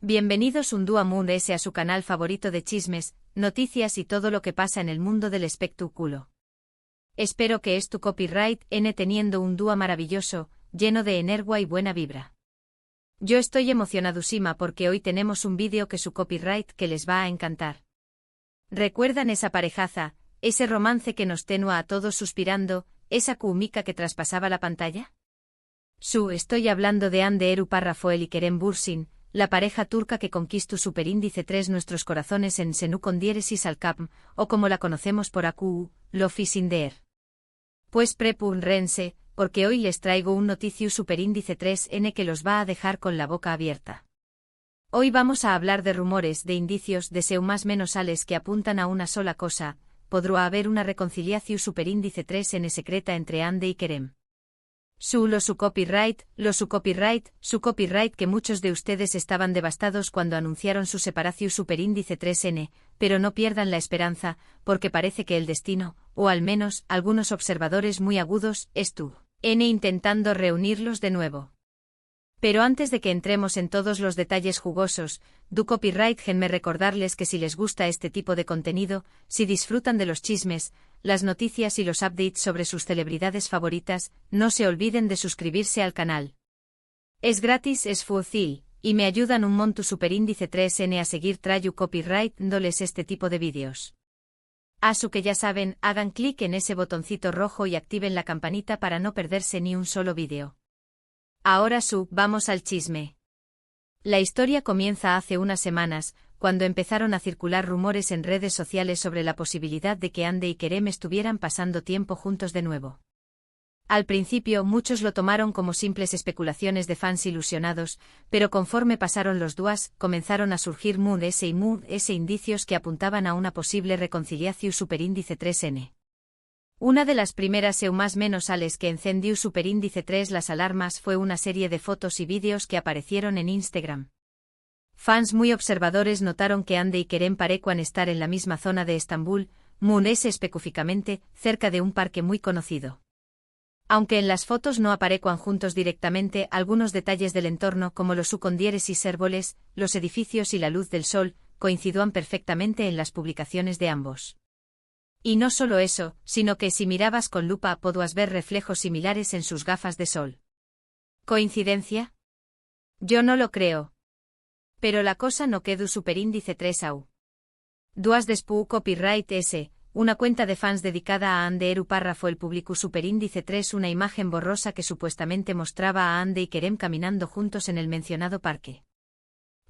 Bienvenidos un día Moon S a su canal favorito de chismes, noticias y todo lo que pasa en el mundo del espectáculo. Espero que es tu copyright N teniendo un día maravilloso, lleno de energía y buena vibra. Yo estoy emocionadísima porque hoy tenemos un vídeo que su copyright que les va a encantar. ¿Recuerdan esa parejaza, ese romance que nos tenía a todos suspirando, esa química que traspasaba la pantalla? Estoy hablando de Hande Erupar Rafael y Kerem Bürsin, la pareja turca que conquistó superíndice 3 nuestros corazones en Senu con diéresis al cap, o como la conocemos por AQ, Love is in the air. Pues prepúrense, porque hoy les traigo un noticio superíndice 3N que los va a dejar con la boca abierta. Hoy vamos a hablar de rumores, de indicios, de seu más menos ales que apuntan a una sola cosa: podrá haber una reconciliación superíndice 3N secreta entre Hande y Kerem. Su copyright que muchos de ustedes estaban devastados cuando anunciaron su separación superíndice 3N, pero no pierdan la esperanza, porque parece que el destino, o al menos algunos observadores muy agudos, N intentando reunirlos de nuevo. Pero antes de que entremos en todos los detalles jugosos, du copyright genme recordarles que si les gusta este tipo de contenido, si disfrutan de los chismes, las noticias y los updates sobre sus celebridades favoritas, no se olviden de suscribirse al canal. Es gratis, es fácil, y me ayudan un montón superíndice 3N a seguir trayendo copyright dándoles este tipo de vídeos. Que ya saben, hagan clic en ese botoncito rojo y activen la campanita para no perderse ni un solo vídeo. Ahora vamos al chisme. La historia comienza hace unas semanas, cuando empezaron a circular rumores en redes sociales sobre la posibilidad de que Hande y Kerem estuvieran pasando tiempo juntos de nuevo. Al principio muchos lo tomaron como simples especulaciones de fans ilusionados, pero conforme pasaron los días, comenzaron a surgir Moon S indicios que apuntaban a una posible reconciliación superíndice 3N. Una de las primeras más menos ales que encendió superíndice 3 las alarmas fue una serie de fotos y vídeos que aparecieron en Instagram. Fans muy observadores notaron que Hande y Kerem parecían estar en la misma zona de Estambul, Moon S específicamente, cerca de un parque muy conocido. Aunque en las fotos no aparecían juntos directamente, algunos detalles del entorno como los con diéresis árboles, los edificios y la luz del sol, coincidían perfectamente en las publicaciones de ambos. Y no solo eso, sino que si mirabas con lupa podías ver reflejos similares en sus gafas de sol. ¿Coincidencia? Yo no lo creo. Pero la cosa no quedó superíndice 3 au. Duas después copyright S, una cuenta de fans dedicada a Hande Erupar Rafael publicó superíndice 3 una imagen borrosa que supuestamente mostraba a Hande y Kerem caminando juntos en el mencionado parque.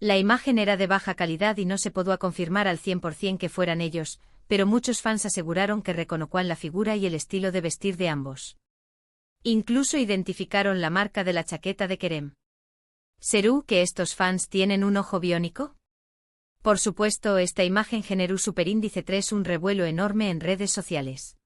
La imagen era de baja calidad y no se podía confirmar al 100% que fueran ellos, pero muchos fans aseguraron que reconocían la figura y el estilo de vestir de ambos. Incluso identificaron la marca de la chaqueta de Kerem. ¿Será que estos fans tienen un ojo biónico? Por supuesto, esta imagen generó superíndice 3 un revuelo enorme en redes sociales.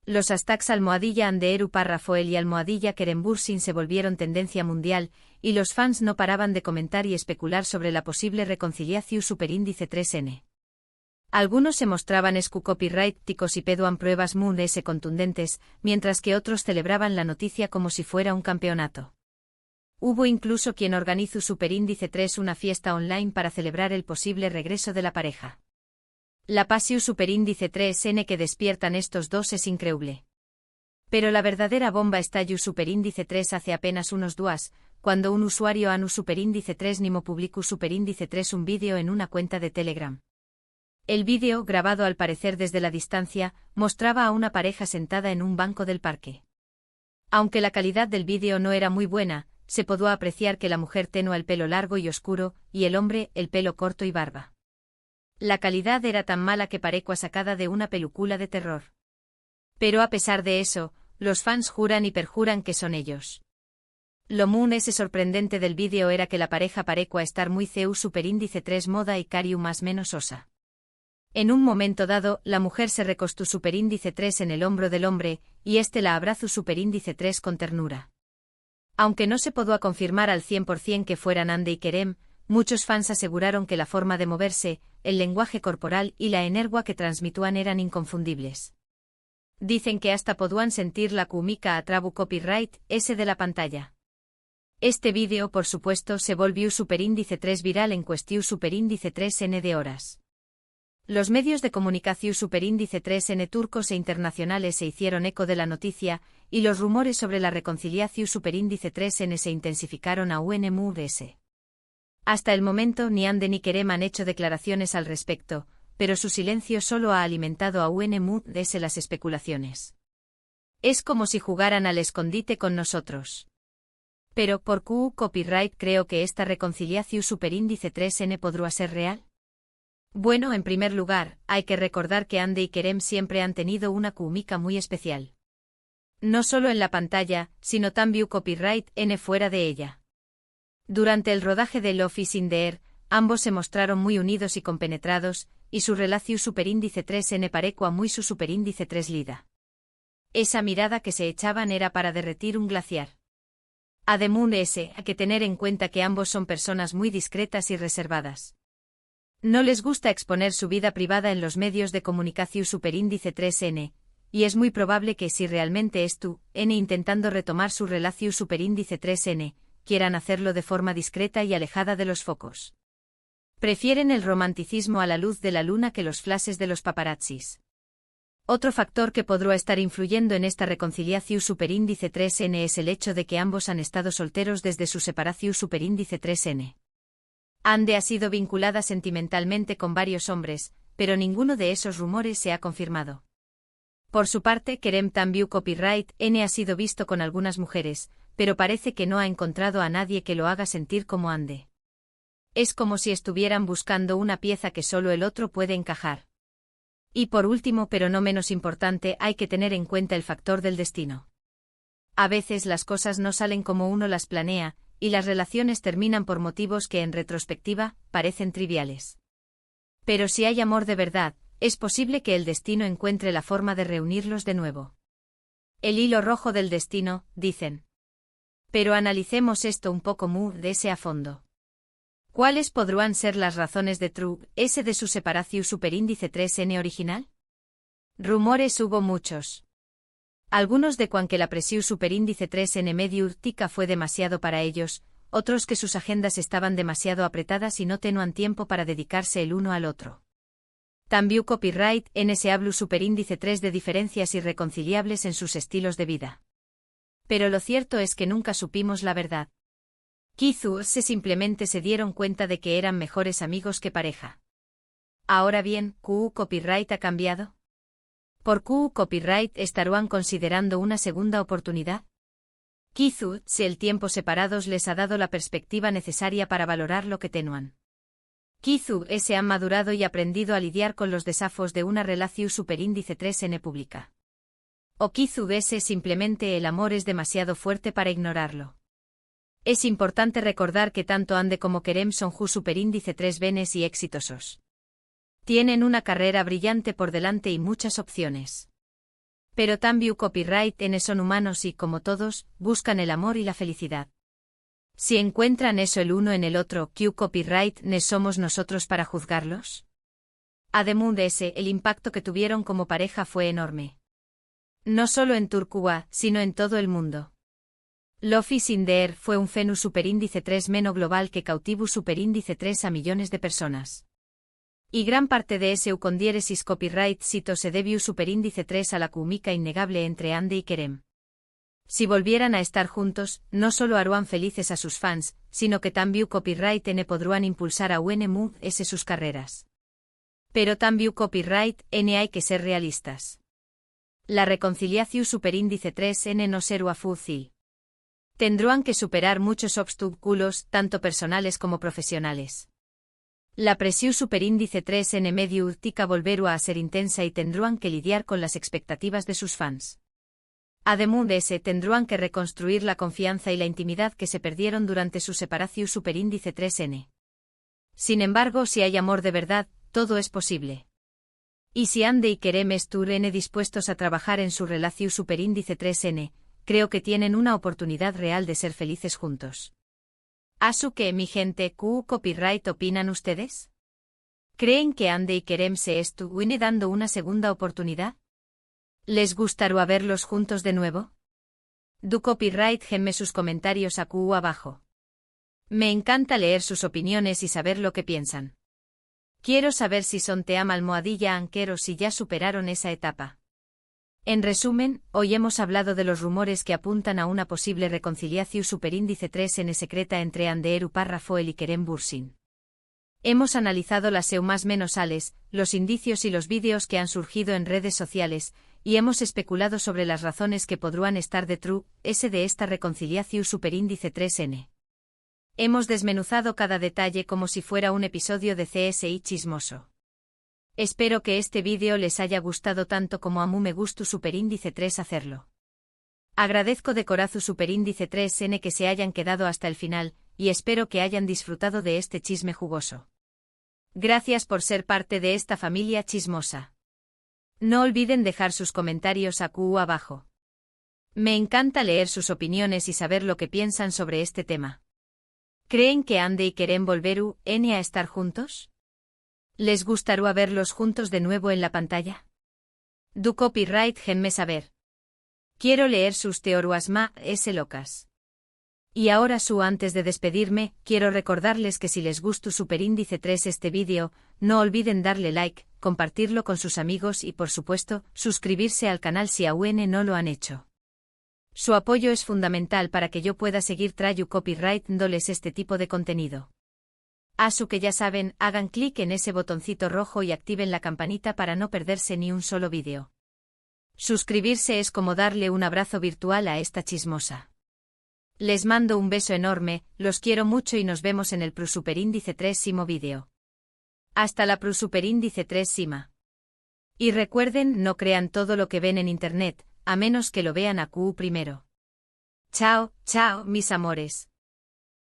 Los hashtags #Hande Erupar Rafael y #Kerem Bürsin se volvieron tendencia mundial, y los fans no paraban de comentar y especular sobre la posible reconciliación superíndice 3N. Algunos se mostraban copyrighticos y peduan pruebas Moon S contundentes, mientras que otros celebraban la noticia como si fuera un campeonato. Hubo incluso quien organizó superíndice 3 una fiesta online para celebrar el posible regreso de la pareja. La pasión superíndice 3N que despiertan estos dos es increíble. Pero la verdadera bomba estalló superíndice 3 hace apenas unos días, cuando un usuario anu superíndice 3 Nimo publicó superíndice 3 un vídeo en una cuenta de Telegram. El vídeo, grabado al parecer desde la distancia, mostraba a una pareja sentada en un banco del parque. Aunque la calidad del vídeo no era muy buena, se podía apreciar que la mujer tenía el pelo largo y oscuro, y el hombre, el pelo corto y barba. La calidad era tan mala que parecía sacada de una película de terror. Pero a pesar de eso, los fans juran y perjuran que son ellos. Lo Moon S sorprendente del vídeo era que la pareja parecía estar muy superíndice 3 moda y cariu más menos osa. En un momento dado, la mujer se recostó superíndice 3 en el hombro del hombre, y este la abrazó superíndice 3 con ternura. Aunque no se podía confirmar al 100% que fueran Hande y Kerem, muchos fans aseguraron que la forma de moverse, el lenguaje corporal y la energía que transmitían eran inconfundibles. Dicen que hasta podían sentir la química a trabu copyright S de la pantalla. Este vídeo, por supuesto, se volvió superíndice 3 viral en cuestión superíndice 3N de horas. Los medios de comunicación superíndice 3N turcos e internacionales se hicieron eco de la noticia, y los rumores sobre la reconciliación superíndice 3N se intensificaron a UNMUDS. Hasta el momento ni Hande ni Kerem han hecho declaraciones al respecto, pero su silencio solo ha alimentado a UNMUDS las especulaciones. Es como si jugaran al escondite con nosotros. Pero, por QU Copyright, creo que esta reconciliación superíndice 3N podrá ser real. Bueno, en primer lugar, hay que recordar que Hande y Kerem siempre han tenido una química muy especial. No solo en la pantalla, sino también copyright N fuera de ella. Durante el rodaje de Love is in the Air, ambos se mostraron muy unidos y compenetrados, y su relación superíndice 3N parecua muy su superíndice 3 lida. Esa mirada que se echaban era para derretir un glaciar. Además hay que tener en cuenta que ambos son personas muy discretas y reservadas. No les gusta exponer su vida privada en los medios de comunicación superíndice 3N, y es muy probable que si realmente es tú, N intentando retomar su relación superíndice 3N, quieran hacerlo de forma discreta y alejada de los focos. Prefieren el romanticismo a la luz de la luna que los flashes de los paparazzis. Otro factor que podrá estar influyendo en esta reconciliación superíndice 3N es el hecho de que ambos han estado solteros desde su separación superíndice 3N. Hande ha sido vinculada sentimentalmente con varios hombres, pero ninguno de esos rumores se ha confirmado. Por su parte, Kerem también Copyright N ha sido visto con algunas mujeres, pero parece que no ha encontrado a nadie que lo haga sentir como Hande. Es como si estuvieran buscando una pieza que solo el otro puede encajar. Y por último, pero no menos importante, hay que tener en cuenta el factor del destino. A veces las cosas no salen como uno las planea, y las relaciones terminan por motivos que en retrospectiva parecen triviales. Pero si hay amor de verdad, es posible que el destino encuentre la forma de reunirlos de nuevo. El hilo rojo del destino, dicen. Pero analicemos esto un poco de ese a fondo. ¿Cuáles podrán ser las razones de True S de su separación superíndice 3N original? Rumores hubo muchos. Algunos de que la presión superíndice 3N medio urtica fue demasiado para ellos, otros que sus agendas estaban demasiado apretadas y no tenían tiempo para dedicarse el uno al otro. También copyright N se habla superíndice 3 de diferencias irreconciliables en sus estilos de vida. Pero lo cierto es que nunca supimos la verdad. Quizás simplemente se dieron cuenta de que eran mejores amigos que pareja. Ahora bien, ¿QU Copyright ha cambiado? ¿Por QU Copyright estarán considerando una segunda oportunidad? Quizás si el tiempo separados les ha dado la perspectiva necesaria para valorar lo que tenían. Quizás se han madurado y aprendido a lidiar con los desafíos de una relación superíndice 3N pública. O quizás simplemente el amor es demasiado fuerte para ignorarlo. Es importante recordar que tanto Hande como Kerem son superíndice 3 benes y exitosos. Tienen una carrera brillante por delante y muchas opciones. Pero también copyright N son humanos y, como todos, buscan el amor y la felicidad. Si encuentran eso el uno en el otro, ¿Q copyright N somos nosotros para juzgarlos? Además de ese, el impacto que tuvieron como pareja fue enorme. No solo en Turquía, sino en todo el mundo. Love is in the Air fue un fenómeno superíndice 3 meno global que cautivó superíndice 3 a millones de personas. Y gran parte de ese con diéresis copyright cito se debió superíndice 3 a la química innegable entre Hande y Kerem. Si volvieran a estar juntos, no solo harán felices a sus fans, sino que también copyright N podrán impulsar a UNMUDS sus carreras. Pero también copyright N hay que ser realistas. La reconciliación superíndice 3N no será fácil. Tendrán que superar muchos obstáculos, tanto personales como profesionales. La presión superíndice 3N medio urtica volverá a ser intensa y tendrán que lidiar con las expectativas de sus fans. Además de ese, tendrán que reconstruir la confianza y la intimidad que se perdieron durante su separación superíndice 3N. Sin embargo, si hay amor de verdad, todo es posible. Y si Hande y Kerem estuvieran dispuestos a trabajar en su relación superíndice 3N, creo que tienen una oportunidad real de ser felices juntos. ¿Asu que mi gente QU Copyright opinan ustedes? ¿Creen que Hande y Kerem se estuvieran dando una segunda oportunidad? ¿Les gustaría verlos juntos de nuevo? Do copyright genme sus comentarios aquí abajo. Me encanta leer sus opiniones y saber lo que piensan. Quiero saber si son team almohadilla anquer o si ya superaron esa etapa. En resumen, hoy hemos hablado de los rumores que apuntan a una posible reconciliación superíndice 3n secreta entre Anderu Parrafoel y Kerem Bürsin. Hemos analizado las más menos ales, los indicios y los vídeos que han surgido en redes sociales, y hemos especulado sobre las razones que podrían estar detrás de esta reconciliación superíndice 3n. Hemos desmenuzado cada detalle como si fuera un episodio de CSI chismoso. Espero que este vídeo les haya gustado tanto como a mí me gustó superíndice 3 hacerlo. Agradezco de corazón superíndice 3n que se hayan quedado hasta el final, y espero que hayan disfrutado de este chisme jugoso. Gracias por ser parte de esta familia chismosa. No olviden dejar sus comentarios aquí abajo. Me encanta leer sus opiniones y saber lo que piensan sobre este tema. ¿Creen que Ande y Kerem volveru a estar juntos? ¿Les gustaría verlos juntos de nuevo en la pantalla? Do copyright genme saber. Quiero leer sus teorías más locas. Y ahora antes de despedirme, quiero recordarles que si les gustó superíndice 3 este vídeo, no olviden darle like, compartirlo con sus amigos y por supuesto, suscribirse al canal si aún no lo han hecho. Su apoyo es fundamental para que yo pueda seguir trayendo copyright dándoles este tipo de contenido. Que ya saben, hagan clic en ese botoncito rojo y activen la campanita para no perderse ni un solo vídeo. Suscribirse es como darle un abrazo virtual a esta chismosa. Les mando un beso enorme, los quiero mucho y nos vemos en el superíndice 3 vídeo. Hasta la superíndice 3. Y recuerden, no crean todo lo que ven en internet, a menos que lo vean aquí primero. Chao, chao, mis amores.